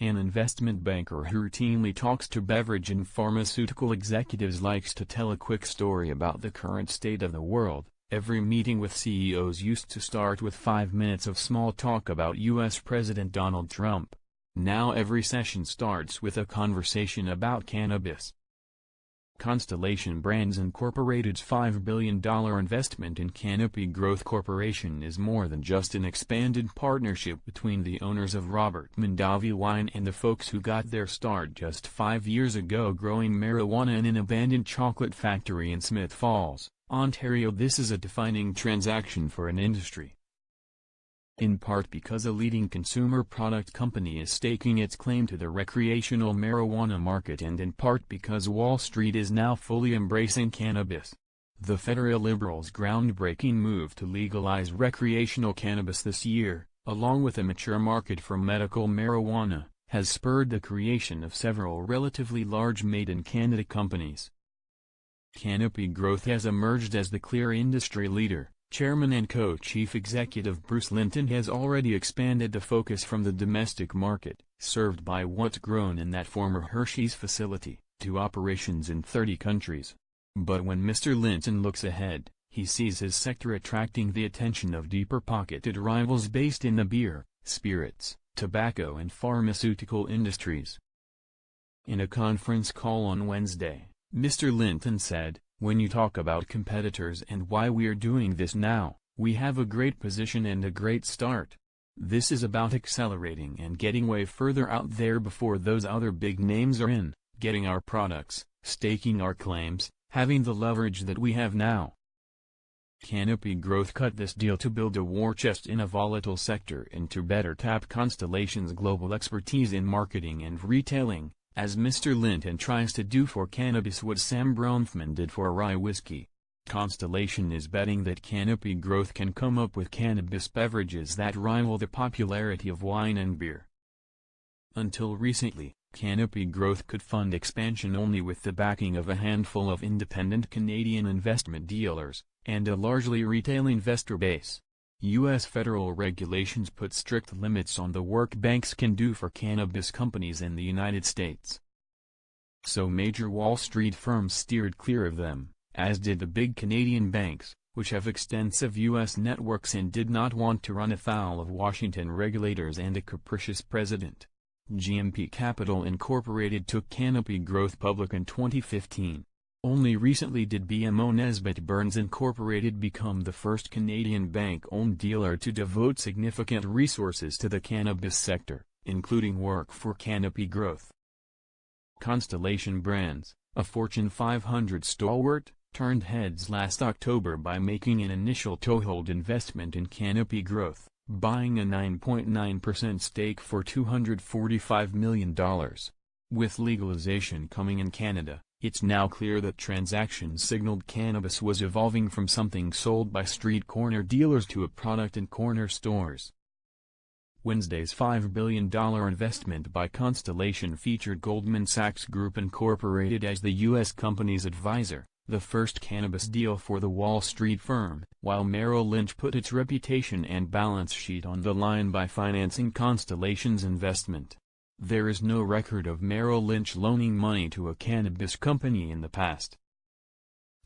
An investment banker who routinely talks to beverage and pharmaceutical executives likes to tell a quick story about the current state of the world. Every meeting with CEOs used to start with 5 minutes of small talk about U.S. President Donald Trump. Now every session starts with a conversation about cannabis. Constellation Brands Incorporated's $5 billion investment in Canopy Growth Corporation is more than just an expanded partnership between the owners of Robert Mondavi Wine and the folks who got their start just 5 years ago growing marijuana in an abandoned chocolate factory in Smith Falls, Ontario. This is a defining transaction for an industry. In part because a leading consumer product company is staking its claim to the recreational marijuana market, and in part because Wall Street is now fully embracing cannabis. The federal Liberals' groundbreaking move to legalize recreational cannabis this year, along with a mature market for medical marijuana, has spurred the creation of several relatively large made-in-Canada companies. Canopy Growth has emerged as the clear industry leader. Chairman and co-chief executive Bruce Linton has already expanded the focus from the domestic market, served by what's grown in that former Hershey's facility, to operations in 30 countries. But when Mr. Linton looks ahead, he sees his sector attracting the attention of deeper-pocketed rivals based in the beer, spirits, tobacco and pharmaceutical industries. In a conference call on Wednesday, Mr. Linton said, "When you talk about competitors and why we're doing this now, we have a great position and a great start. This is about accelerating and getting way further out there before those other big names are in, getting our products, staking our claims, having the leverage that we have now." Canopy Growth cut this deal to build a war chest in a volatile sector and to better tap Constellation's global expertise in marketing and retailing, as Mr. Linton tries to do for cannabis what Sam Bronfman did for rye whiskey. Constellation is betting that Canopy Growth can come up with cannabis beverages that rival the popularity of wine and beer. Until recently, Canopy Growth could fund expansion only with the backing of a handful of independent Canadian investment dealers, and a largely retail investor base. U.S. federal regulations put strict limits on the work banks can do for cannabis companies in the United States. So major Wall Street firms steered clear of them, as did the big Canadian banks, which have extensive U.S. networks and did not want to run afoul of Washington regulators and a capricious president. GMP Capital Incorporated took Canopy Growth public in 2015. Only recently did BMO Nesbitt Burns Incorporated become the first Canadian bank-owned dealer to devote significant resources to the cannabis sector, including work for Canopy Growth. Constellation Brands, a Fortune 500 stalwart, turned heads last October by making an initial toehold investment in Canopy Growth, buying a 9.9% stake for $245 million. With legalization coming in Canada, it's now clear that transactions signaled cannabis was evolving from something sold by street corner dealers to a product in corner stores. Wednesday's $5 billion investment by Constellation featured Goldman Sachs Group Incorporated as the U.S. company's advisor, the first cannabis deal for the Wall Street firm, while Merrill Lynch put its reputation and balance sheet on the line by financing Constellation's investment. There is no record of Merrill Lynch loaning money to a cannabis company in the past.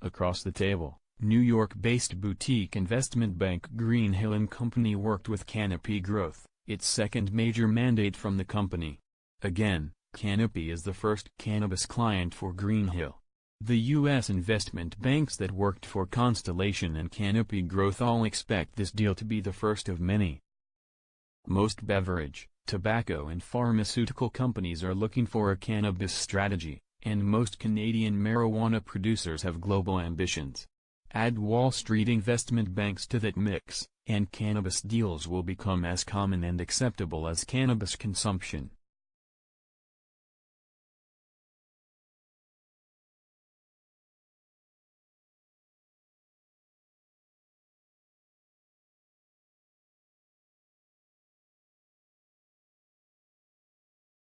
Across the table, New York-based boutique investment bank Greenhill & Company worked with Canopy Growth, its second major mandate from the company. Again, Canopy is the first cannabis client for Greenhill. The U.S. investment banks that worked for Constellation and Canopy Growth all expect this deal to be the first of many. Most beverage, tobacco and pharmaceutical companies are looking for a cannabis strategy, and most Canadian marijuana producers have global ambitions. Add Wall Street investment banks to that mix, and cannabis deals will become as common and acceptable as cannabis consumption.